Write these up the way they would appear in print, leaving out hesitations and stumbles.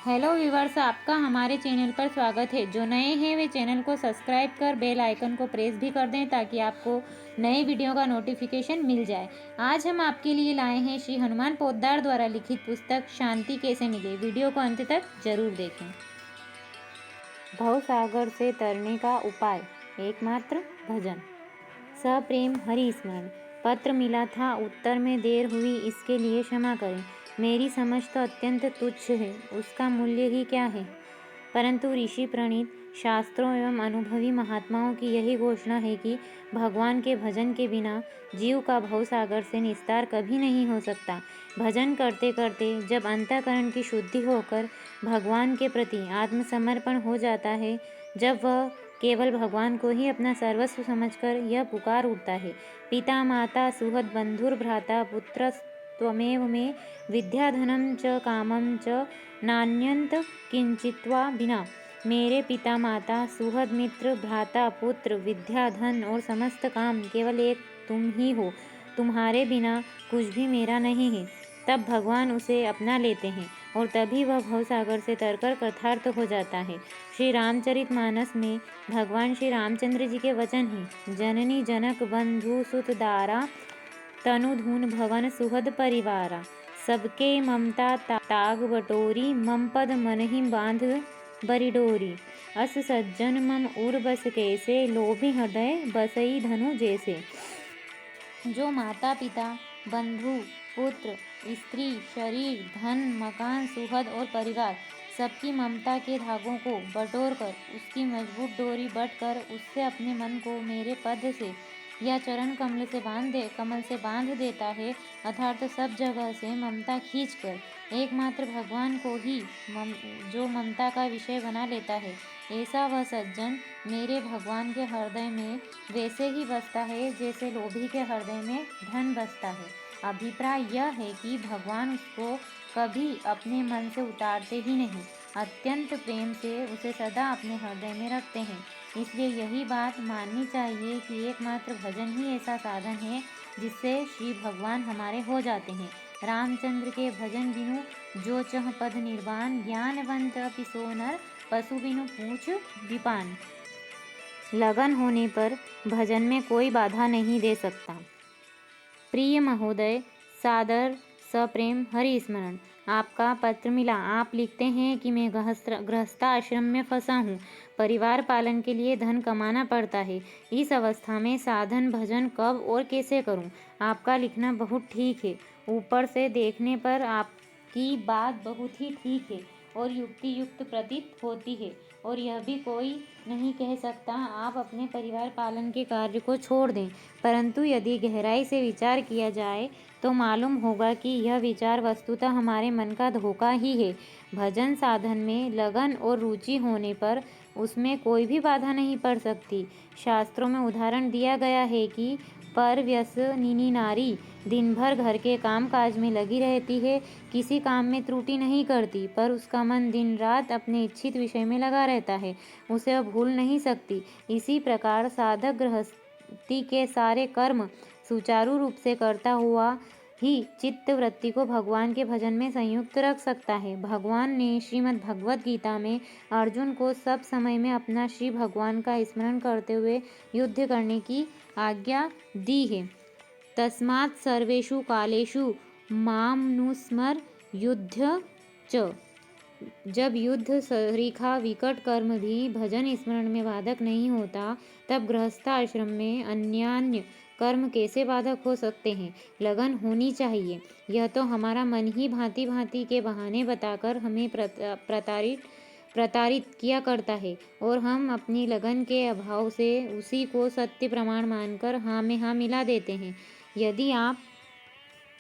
Hello viewers, आपका हमारे channel पर स्वागत है। जो नए हैं वे चैनल को सब्सक्राइब कर बेल आइकन को प्रेस भी कर दें ताकि आपको नए वीडियो का नोटिफिकेशन मिल जाए। आज हम आपके लिए लाए हैं श्री हनुमान पोद्दार द्वारा लिखित पुस्तक शांति कैसे मिले। वीडियो को अंत तक जरूर देखें। भवसागर से तरने का उपाय, एकमात्र भजन। सप्रेम हरि स्मरण। पत्र मिला था, उत्तर में देर हुई, इसके लिए क्षमा करें। मेरी समझ तो अत्यंत तुच्छ है, उसका मूल्य ही क्या है। परंतु ऋषि प्रणीत शास्त्रों एवं अनुभवी महात्माओं की यही घोषणा है कि भगवान के भजन के बिना जीव का भवसागर से निस्तार कभी नहीं हो सकता। भजन करते करते जब अंतःकरण की शुद्धि होकर भगवान के प्रति आत्मसमर्पण हो जाता है, जब वह केवल भगवान को ही अपना सर्वस्व समझकर यह पुकार उठता है, पिता माता सुहृद बंधुर भ्राता पुत्र त्वमेव मे विद्याधनं च कामं च नान्यंत किंचित्वा बिना। मेरे पिता माता सुहृद मित्र भ्राता पुत्र विद्या धन और समस्त काम केवल एक तुम ही हो, तुम्हारे बिना कुछ भी मेरा नहीं है। तब भगवान उसे अपना लेते हैं और तभी वह भवसागर से तरकर कृतार्थ हो जाता है। श्री रामचरितमानस में भगवान श्री रामचंद्र जी के वचन हैं, जननी जनक बंधु सुत दारा तनुधून भवन सुहद परिवारा। सबके ममता ताग बटोरी, मम पद मनहि बांध बरिडोरी। अस सज्जन मम उर बस कैसे, लोभी हृदय बसई धनु जैसे। जो माता पिता बंधु पुत्र स्त्री शरीर धन मकान सुहद और परिवार सबकी ममता के धागों को बटोर कर, उसकी मजबूत डोरी बट कर उससे अपने मन को मेरे पद से या चरण कमल से बांध देता है, अर्थात सब जगह से ममता खींचकर एकमात्र भगवान को ही जो ममता का विषय बना लेता है, ऐसा वह सज्जन मेरे भगवान के हृदय में वैसे ही बसता है जैसे लोभी के हृदय में धन बसता है। अभिप्राय यह है कि भगवान उसको कभी अपने मन से उतारते ही नहीं, अत्यंत प्रेम से उसे सदा अपने हृदय में रखते हैं। इसलिए यही बात माननी चाहिए कि एकमात्र भजन ही ऐसा साधन है जिससे श्री भगवान हमारे हो जाते हैं। रामचंद्र के भजन बिनु जो चह पद निर्वाण, ज्ञानवंत पिसो नर पशु बिनु पूछ विपान। लगन होने पर भजन में कोई बाधा नहीं दे सकता। प्रिय महोदय, सादर सप्रेम हरि स्मरण। आपका पत्र मिला। आप लिखते हैं कि मैं गृहस्थाश्रम में फंसा हूँ, परिवार पालन के लिए धन कमाना पड़ता है। इस अवस्था में साधन भजन कब और कैसे करूँ। आपका लिखना बहुत ठीक है। ऊपर से देखने पर आपकी बात बहुत ही ठीक है और युक्ति युक्त प्रतीत होती है, और यह भी कोई नहीं कह सकता आप अपने परिवार पालन के कार्य को छोड़ दें। परंतु यदि गहराई से विचार किया जाए तो मालूम होगा कि यह विचार वस्तुतः हमारे मन का धोखा ही है। भजन साधन में लगन और रुचि होने पर उसमें कोई भी बाधा नहीं पड़ सकती। शास्त्रों में उदाहरण दिया गया है कि परव्यसनिनी नारी दिन भर घर के काम काज में लगी रहती है, किसी काम में त्रुटि नहीं करती, पर उसका मन दिन रात अपने इच्छित विषय में लगा रहता है, उसे वह भूल नहीं सकती। इसी प्रकार साधक गृहस्थी के सारे कर्म सुचारू रूप से करता हुआ ही चित्त वृत्ति को भगवान के भजन में संयुक्त रख सकता है। भगवान ने श्रीमद् भगवद गीता में अर्जुन को सब समय में अपना श्री भगवान का स्मरण करते हुए युद्ध करने की आज्ञा दी है। तस्मात् सर्वेषु कालेषु मामनुस्मर युद्ध च। जब युद्ध सरीखा विकट कर्म भी भजन स्मरण में बाधक नहीं होता, तब गृहस्थाश्रम में अन्यान्य कर्म कैसे बाधक हो सकते हैं। लगन होनी चाहिए। यह तो हमारा मन ही भांति भांति के बहाने बताकर हमें प्रताड़ित किया करता है, और हम अपनी लगन के अभाव से उसी को सत्य प्रमाण मानकर हाँ में हाँ मिला देते हैं। यदि आप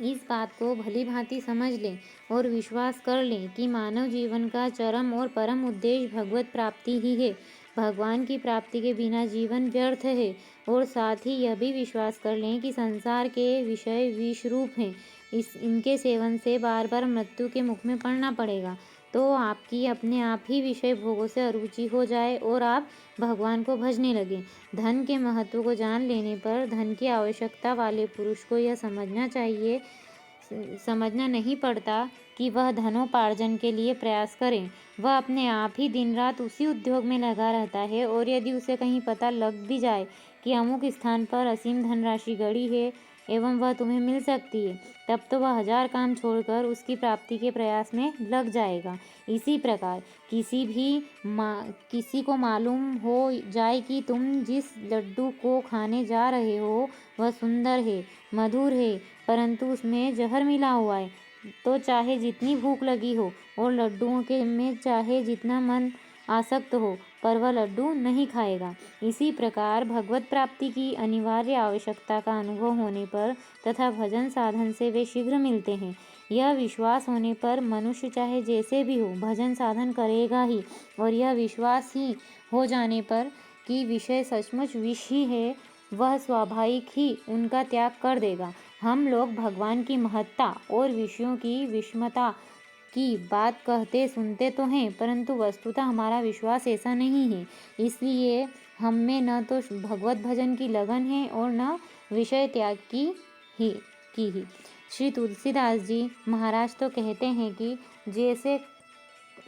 इस बात को भली भांति समझ लें और विश्वास कर लें कि मानव जीवन का चरम और परम उद्देश्य भगवत प्राप्ति ही है, भगवान की प्राप्ति के बिना जीवन व्यर्थ है, और साथ ही यह भी विश्वास कर लें कि संसार के विषय विषरूप हैं, इनके सेवन से बार बार मृत्यु के मुख में पड़ना पड़ेगा, तो आपकी अपने आप ही विषय भोगों से अरुचि हो जाए और आप भगवान को भजने लगें। धन के महत्व को जान लेने पर धन की आवश्यकता वाले पुरुष को यह समझना नहीं पड़ता कि वह धनोपार्जन के लिए प्रयास करे। वह अपने आप ही दिन रात उसी उद्योग में लगा रहता है, और यदि उसे कहीं पता लग भी जाए कि अमुक स्थान पर असीम धनराशि गड़ी है एवं वह तुम्हें मिल सकती है, तब तो वह 1000 काम छोड़कर उसकी प्राप्ति के प्रयास में लग जाएगा। इसी प्रकार किसी को मालूम हो जाए कि तुम जिस लड्डू को खाने जा रहे हो वह सुंदर है, मधुर है, परंतु उसमें जहर मिला हुआ है, तो चाहे जितनी भूख लगी हो और लड्डुओं के में चाहे जितना मन आसक्त हो, पर वह लड्डू नहीं खाएगा। इसी प्रकार भगवत प्राप्ति की अनिवार्य आवश्यकता का अनुभव होने पर तथा भजन साधन से वे शीघ्र मिलते हैं। यह विश्वास होने पर मनुष्य चाहे जैसे भी हो भजन साधन करेगा ही, और यह विश्वास ही हो जाने पर कि विषय सचमुच विष ही है, वह स्वाभाविक ही उनका त्याग कर देगा। हम लोग भगवान की महत्ता और विषयों की विषमता की बात कहते सुनते तो हैं, परंतु वस्तुतः हमारा विश्वास ऐसा नहीं है। इसलिए हम में न तो भगवत भजन की लगन है और न विषय त्याग की ही। श्री तुलसीदास जी महाराज तो कहते हैं कि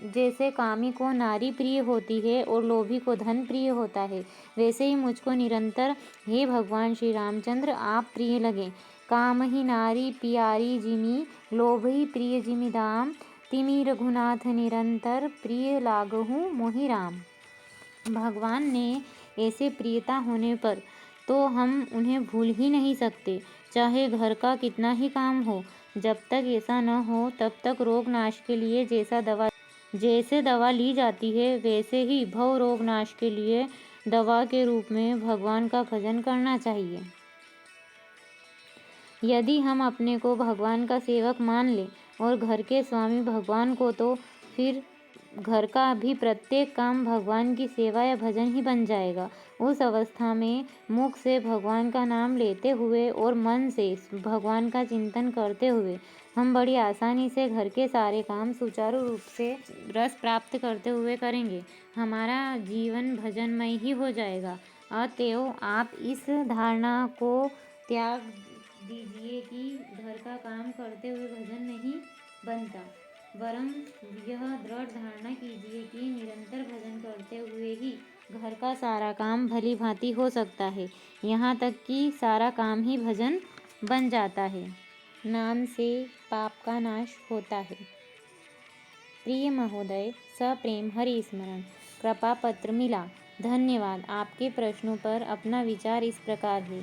जैसे कामी को नारी प्रिय होती है और लोभी को धन प्रिय होता है, वैसे ही मुझको निरंतर हे भगवान श्री रामचंद्र आप प्रिय लगे। काम ही नारी प्यारी जिमी, लोभ ही प्रिय जिमि दाम, तिमि रघुनाथ निरंतर प्रिय लागहु मोहि राम। भगवान ने ऐसे प्रियता होने पर तो हम उन्हें भूल ही नहीं सकते, चाहे घर का कितना ही काम हो। जब तक ऐसा न हो तब तक रोग नाश के लिए जैसे दवा ली जाती है, वैसे ही भव रोग नाश के लिए दवा के रूप में भगवान का भजन करना चाहिए। यदि हम अपने को भगवान का सेवक मान लें और घर के स्वामी भगवान को, तो फिर घर का भी प्रत्येक काम भगवान की सेवा या भजन ही बन जाएगा। उस अवस्था में मुख से भगवान का नाम लेते हुए और मन से भगवान का चिंतन करते हुए हम बड़ी आसानी से घर के सारे काम सुचारू रूप से रस प्राप्त करते हुए करेंगे। हमारा जीवन भजनमय ही हो जाएगा। अतएव आप इस धारणा को त्याग दीजिए कि घर का काम करते हुए भजन नहीं बनता, वरम यह दृढ़ धारणा कीजिए कि निरंतर भजन करते हुए ही घर का सारा काम भली भांति हो सकता है, यहाँ तक कि सारा काम ही भजन बन जाता है। नाम से पाप का नाश होता है। प्रिय महोदय, सप्रेम हरि स्मरण कृपा पत्र मिला। धन्यवाद। आपके प्रश्नों पर अपना विचार इस प्रकार है।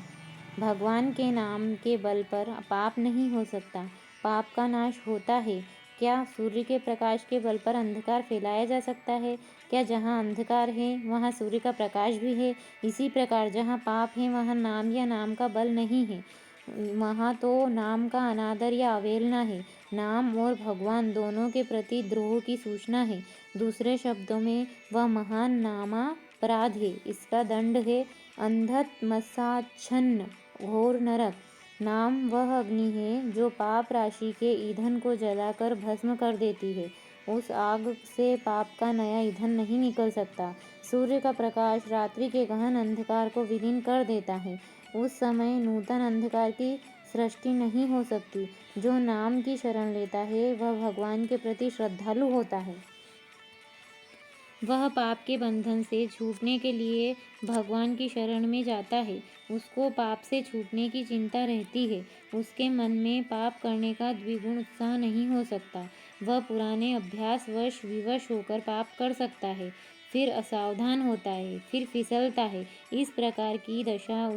भगवान के नाम के बल पर पाप नहीं हो सकता, पाप का नाश होता है। क्या सूर्य के प्रकाश के बल पर अंधकार फैलाया जा सकता है? क्या जहाँ अंधकार है वहाँ सूर्य का प्रकाश भी है? इसी प्रकार जहाँ पाप है वहाँ नाम या नाम का बल नहीं है, वहाँ तो नाम का अनादर या अवहेलना है। नाम और भगवान दोनों के प्रति द्रोह की सूचना है। दूसरे शब्दों में वह महान नामापराध है। इसका दंड है अंधत्मसाच्छन्न घोर नरक। नाम वह अग्नि है जो पाप राशि के ईंधन को जलाकर भस्म कर देती है। उस आग से पाप का नया ईंधन नहीं निकल सकता। सूर्य का प्रकाश रात्रि के गहन अंधकार को विलीन कर देता है। उस समय नूतन अंधकार की सृष्टि नहीं हो सकती। जो नाम की शरण लेता है वह भगवान के प्रति श्रद्धालु होता है। वह पाप के बंधन से छूटने के लिए भगवान की शरण में जाता है। उसको पाप से छूटने की चिंता रहती है। उसके मन में पाप करने का द्विगुण उत्साह नहीं हो सकता। वह पुराने अभ्यासवश विवश होकर पाप कर सकता है, फिर असावधान होता है, फिर फिसलता है। इस प्रकार की दशा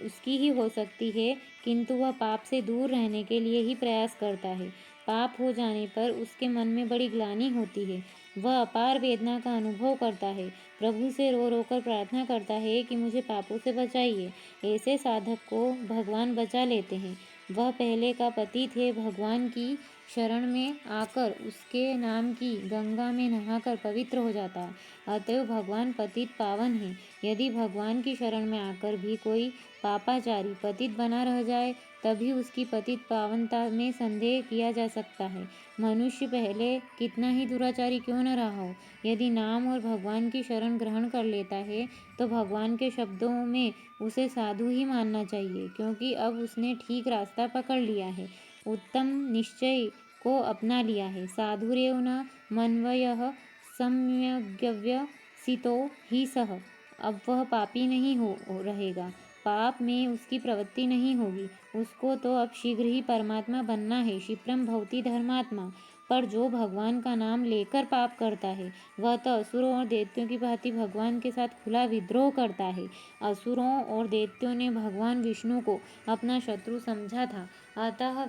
उसकी ही हो सकती है, किंतु वह पाप से दूर रहने के लिए ही प्रयास करता है। पाप हो जाने पर उसके मन में बड़ी ग्लानि होती है। वह अपार वेदना का अनुभव करता है। प्रभु से रो रो कर प्रार्थना करता है कि मुझे पापों से बचाइए। ऐसे साधक को भगवान बचा लेते हैं। वह पहले का पतित है, भगवान की शरण में आकर उसके नाम की गंगा में नहाकर पवित्र हो जाता है। अतएव भगवान पतित पावन है। यदि भगवान की शरण में आकर भी कोई पापाचारी पतित बना रह जाए, तभी उसकी पतित पावनता में संदेह किया जा सकता है। मनुष्य पहले कितना ही दुराचारी क्यों न रहा हो, यदि नाम और भगवान की शरण ग्रहण कर लेता है, तो भगवान के शब्दों में उसे साधु ही मानना चाहिए, क्योंकि अब उसने ठीक रास्ता पकड़ लिया है। उत्तम निश्चय को अपना लिया है। साधुरेव न मन्वयः सम्यग्व्यवसितो हि सः। अब वह पापी नहीं हो रहेगा, पाप में उसकी प्रवृत्ति नहीं होगी। उसको तो अब शीघ्र ही परमात्मा बनना है। क्षिप्रम भवति धर्मात्मा। पर जो भगवान का नाम लेकर पाप करता है वह तो असुरों और दैत्यों की भांति भगवान के साथ खुला विद्रोह करता है। असुरों और दैत्यों ने भगवान विष्णु को अपना शत्रु समझा था, अतः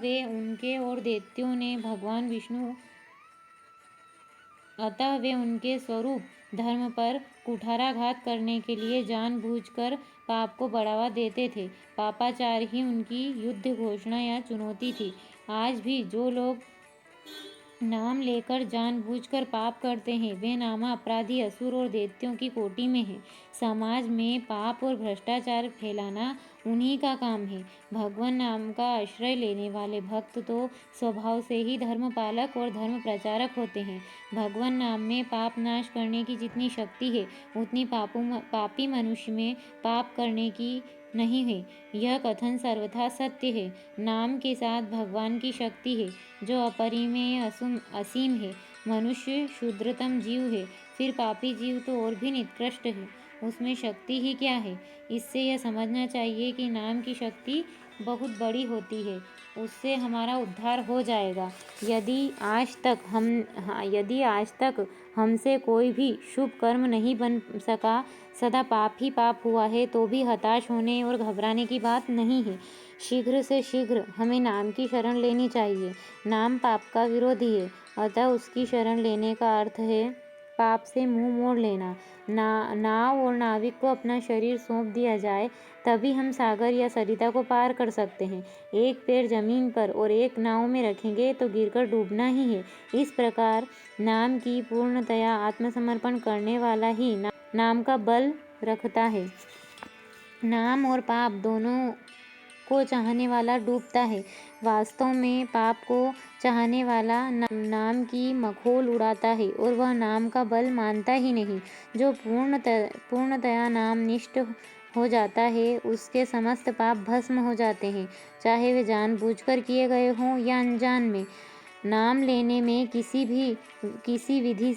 वे उनके स्वरूप धर्म पर कुठाराघात करने के लिए जानबूझकर पाप को बढ़ावा देते थे। पापाचार ही उनकी युद्ध घोषणा या चुनौती थी। आज भी जो लोग नाम लेकर जानबूझकर पाप करते हैं वे नामा अपराधी असुर और दैत्यों की कोटि में हैं। समाज में पाप और भ्रष्टाचार फैलाना उन्हीं का काम है। भगवान नाम का आश्रय लेने वाले भक्त तो स्वभाव से ही धर्म पालक और धर्म प्रचारक होते हैं। भगवान नाम में पाप नाश करने की जितनी शक्ति है उतनी पापी मनुष्य में पाप करने की नहीं है। यह कथन सर्वथा सत्य है। नाम के साथ भगवान की शक्ति है जो अपरिमेय असीम है। मनुष्य क्षुद्रतम जीव है, फिर पापी जीव तो और भी निकृष्ट है। उसमें शक्ति ही क्या है? इससे यह समझना चाहिए कि नाम की शक्ति बहुत बड़ी होती है। उससे हमारा उद्धार हो जाएगा। यदि आज तक हमसे कोई भी शुभ कर्म नहीं बन सका, सदा पाप ही पाप हुआ है, तो भी हताश होने और घबराने की बात नहीं है। शीघ्र से शीघ्र हमें नाम की शरण लेनी चाहिए। नाम पाप का विरोधी है, अतः उसकी शरण लेने का अर्थ है पाप से मुंह मोड़ लेना। नाव और नाविक को अपना शरीर सौंप दिया जाए, तभी हम सागर या सरिता को पार कर सकते हैं। एक पैर जमीन पर और एक नाव में रखेंगे तो गिरकर डूबना ही है। इस प्रकार नाम की पूर्णतया आत्मसमर्पण करने वाला ही नाम का बल रखता है। नाम और पाप दोनों को चाहने वाला डूबता है। वास्तव में पाप को चाहने वाला नाम की मखोल उड़ाता है और वह नाम का बल मानता ही नहीं। जो पूर्णतया नाम निष्ठ हो जाता है उसके समस्त पाप भस्म हो जाते हैं, चाहे वे जानबूझकर किए गए हों या अनजान में। नाम लेने में किसी विधि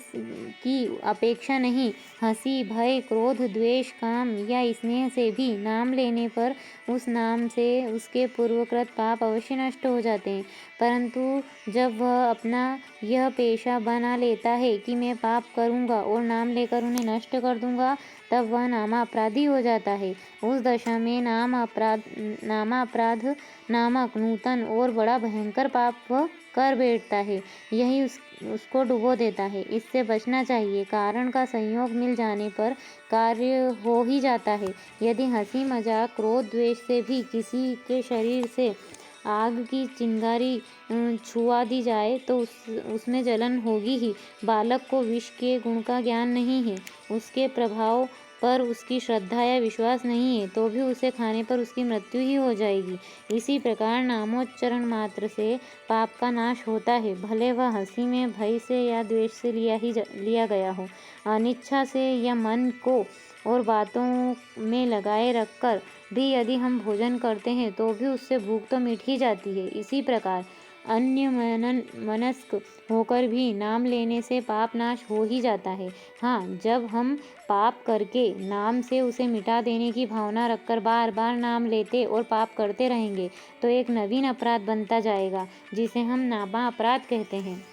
की अपेक्षा नहीं। हंसी, भय, क्रोध, द्वेष, काम या स्नेह से भी नाम लेने पर उस नाम से उसके पूर्वकृत पाप अवश्य नष्ट हो जाते हैं। परंतु जब वह अपना यह पेशा बना लेता है कि मैं पाप करूँगा और नाम लेकर उन्हें नष्ट कर दूँगा, तब वह नामापराधी हो जाता है। उस दशा में नामापराध नामक नूतन और बड़ा भयंकर पाप वह कर बैठता है। यही उसको डुबो देता है। इससे बचना चाहिए। कारण का संयोग मिल जाने पर कार्य हो ही जाता है। यदि हंसी मजाक क्रोध द्वेष से भी किसी के शरीर से आग की चिंगारी छुआ दी जाए तो उसमें जलन होगी ही। बालक को विष के गुण का ज्ञान नहीं है, उसके प्रभाव पर उसकी श्रद्धा या विश्वास नहीं है, तो भी उसे खाने पर उसकी मृत्यु ही हो जाएगी। इसी प्रकार नामोच्चारण मात्र से पाप का नाश होता है, भले वह हंसी में भय से या द्वेष से लिया गया हो। अनिच्छा से या मन को और बातों में लगाए रखकर भी यदि हम भोजन करते हैं तो भी उससे भूख तो मिट ही जाती है। इसी प्रकार अन्य मनस्क होकर भी नाम लेने से पाप नाश हो ही जाता है। हाँ, जब हम पाप करके नाम से उसे मिटा देने की भावना रखकर बार बार नाम लेते और पाप करते रहेंगे तो एक नवीन अपराध बनता जाएगा, जिसे हम नामा अपराध कहते हैं।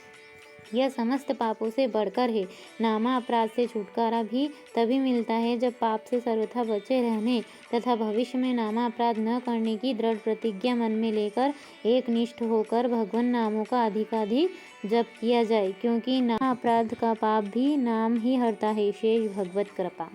यह समस्त पापों से बढ़कर है। नामा अपराध से छुटकारा भी तभी मिलता है जब पाप से सर्वथा बचे रहने तथा भविष्य में नामा अपराध न करने की दृढ़ प्रतिज्ञा मन में लेकर एकनिष्ठ होकर भगवान नामों का अधिकाधिक जप किया जाए, क्योंकि नामा अपराध का पाप भी नाम ही हरता है। शेष भगवत कृपा।